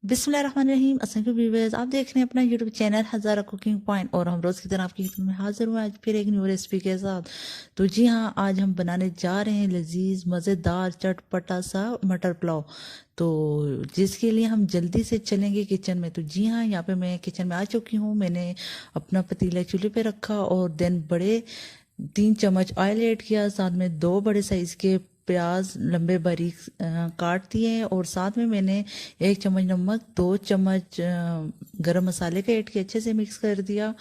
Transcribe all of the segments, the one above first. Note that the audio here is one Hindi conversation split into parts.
बिस्मिल्लाहिर्रहमानिर्रहीम। अस्सलाम व्यूअर्स, आप देख रहे हैं अपना यूट्यूब चैनल हज़ारा कुकिंग पॉइंट और हम रोज़ की तरह आपकी खिदमत में हाजिर हुए आज फिर एक न्यू रेसिपी के साथ। तो जी हाँ, आज हम बनाने जा रहे हैं लजीज मज़ेदार चटपटा सा मटर पुलाव। तो जिसके लिए हम जल्दी से चलेंगे किचन में। तो जी हाँ, यहाँ पे मैं किचन में आ चुकी हूँ। मैंने अपना पतीला चूल्हे पे रखा और देन बड़े 3 चम्मच ऑयल ऐड किया, साथ में 2 बड़े साइज के प्याज लंबे बारीक काट दिए और साथ में मैंने 1 चम्मच नमक, 2 चम्मच गरम मसाले का ऐड किया, अच्छे से मिक्स कर दिया।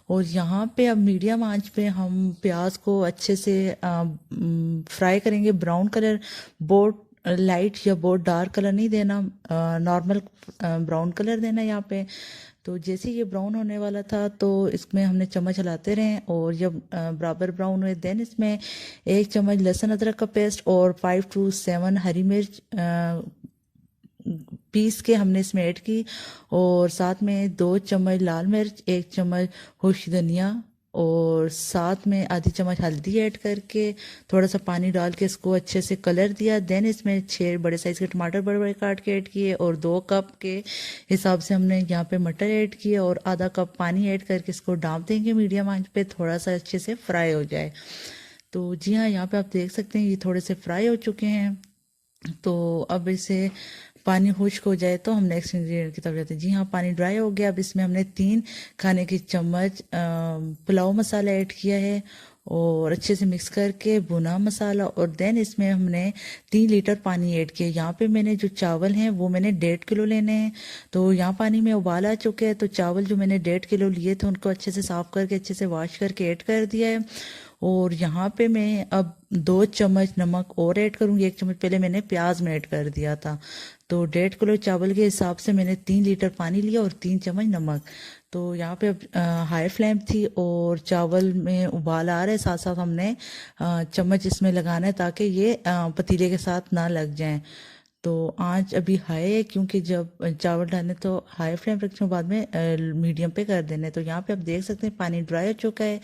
और यहाँ पे अब मीडियम आंच पे हम प्याज को अच्छे से फ्राई करेंगे, ब्राउन कलर, बहुत लाइट या बहुत डार्क कलर नहीं देना, नॉर्मल ब्राउन कलर देना यहाँ पे। तो जैसे ये ब्राउन होने वाला था तो इसमें हमने चम्मच हिलाते रहे और जब बराबर ब्राउन हुए देन इसमें 1 चम्मच लहसुन अदरक का पेस्ट और 5 to 7 हरी मिर्च पीस के हमने इसमें ऐड की। और साथ में 2 चम्मच लाल मिर्च, 1 चम्मच खुश्क धनिया और साथ में आधी चम्मच हल्दी ऐड करके थोड़ा सा पानी डाल के इसको अच्छे से कलर दिया। देन इसमें 6 बड़े साइज के टमाटर बड़े बड़े काट के ऐड किए और 2 कप के हिसाब से हमने यहाँ पे मटर ऐड किए और आधा कप पानी ऐड करके इसको डाँप देंगे मीडियम आंच पे, थोड़ा सा अच्छे से फ्राई हो जाए। तो जी हाँ, यहाँ पे आप देख सकते हैं ये थोड़े से फ्राई हो चुके हैं। तो अब इसे पानी खुश्क हो जाए तो हम नेक्स्ट इंग्रेडिएंट की तरफ जाते हैं। जी हाँ, पानी ड्राई हो गया। अब इसमें हमने 3 खाने की चम्मच पुलाव मसाला ऐड किया है और अच्छे से मिक्स करके भुना मसाला। और देन इसमें हमने 3 लीटर पानी ऐड किया। यहाँ पे मैंने जो चावल हैं वो मैंने 1.5 किलो लेने हैं। तो यहाँ पानी में उबाल आ चुके हैं, तो चावल जो मैंने 1.5 किलो लिए थे उनको अच्छे से साफ करके अच्छे से वॉश करके ऐड कर दिया है। और यहाँ पे मैं अब 2 चम्मच नमक और ऐड करूँगी। 1 चम्मच पहले मैंने प्याज में ऐड कर दिया था। तो 1.5 किलो चावल के हिसाब से मैंने 3 लीटर पानी लिया और 3 चम्मच नमक। तो यहाँ पे अब हाई फ्लेम थी और चावल में उबाल आ रहे, साथ साथ हमने चम्मच इसमें लगाना है ताकि ये पतीले के साथ ना लग जाएं। तो आंच अभी हाई है क्योंकि जब चावल डालने तो हाई फ्लेम रखने बाद में मीडियम पे कर देने। तो यहाँ पे आप देख सकते हैं पानी ड्राई हो चुका है।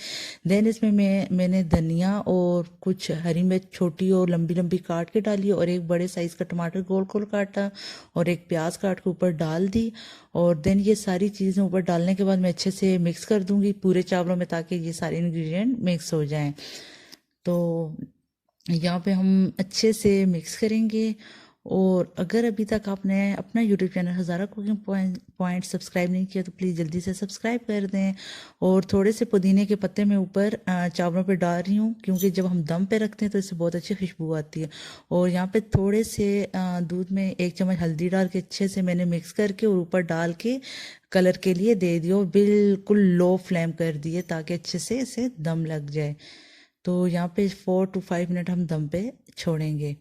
देन इसमें मैंने धनिया और कुछ हरी मिर्च छोटी और लंबी लंबी काट के डाली और 1 बड़े साइज का टमाटर गोल गोल काटा और एक प्याज काट के ऊपर डाल दी। और देन ये सारी चीज़ें ऊपर डालने के बाद मैं अच्छे से मिक्स कर दूंगी पूरे चावलों में ताकि ये सारे इंग्रेडिएंट मिक्स हो जाएं। तो यहाँ पे हम अच्छे से मिक्स करेंगे। और अगर अभी तक आपने अपना यूट्यूब चैनल हज़ारा कुकिंग पॉइंट सब्सक्राइब नहीं किया तो प्लीज़ जल्दी से सब्सक्राइब कर दें। और थोड़े से पुदीने के पत्ते मैं ऊपर चावलों पे डाल रही हूँ क्योंकि जब हम दम पे रखते हैं तो इससे बहुत अच्छी खुशबू आती है। और यहाँ पे थोड़े से दूध में 1 चम्मच हल्दी डाल के अच्छे से मैंने मिक्स करके और ऊपर डाल के कलर के लिए दे दिया और बिल्कुल लो फ्लेम कर दिए ताकि अच्छे से इसे दम लग जाए। तो यहाँ पे 4 to 5 मिनट हम दम पे छोड़ेंगे।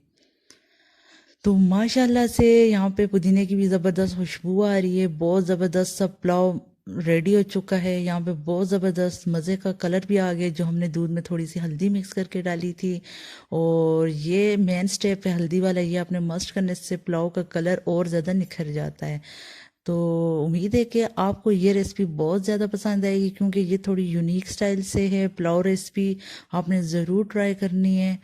तो माशाल्लाह से यहाँ पे पुदीने की भी ज़बरदस्त खुशबू आ रही है, बहुत ज़बरदस्त सा पुलाव रेडी हो चुका है। यहाँ पे बहुत ज़बरदस्त मज़े का कलर भी आ गया जो हमने दूध में थोड़ी सी हल्दी मिक्स करके डाली थी। और ये मेन स्टेप है हल्दी वाला, ये आपने मस्ट करने से पुलाव का कलर और ज़्यादा निखर जाता है। तो उम्मीद है कि आपको ये रेसिपी बहुत ज़्यादा पसंद आएगी क्योंकि ये थोड़ी यूनिक स्टाइल से है पुलाव रेसिपी, आपने ज़रूर ट्राई करनी है।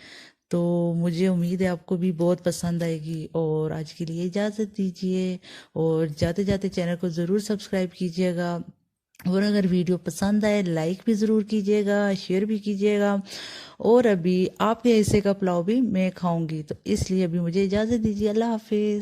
तो मुझे उम्मीद है आपको भी बहुत पसंद आएगी। और आज के लिए इजाज़त दीजिए और जाते जाते चैनल को ज़रूर सब्सक्राइब कीजिएगा। और अगर वीडियो पसंद आए लाइक भी ज़रूर कीजिएगा, शेयर भी कीजिएगा। और अभी आपके हिस्से का पुलाव भी मैं खाऊंगी, तो इसलिए अभी मुझे इजाज़त दीजिए। अल्लाह हाफिज़।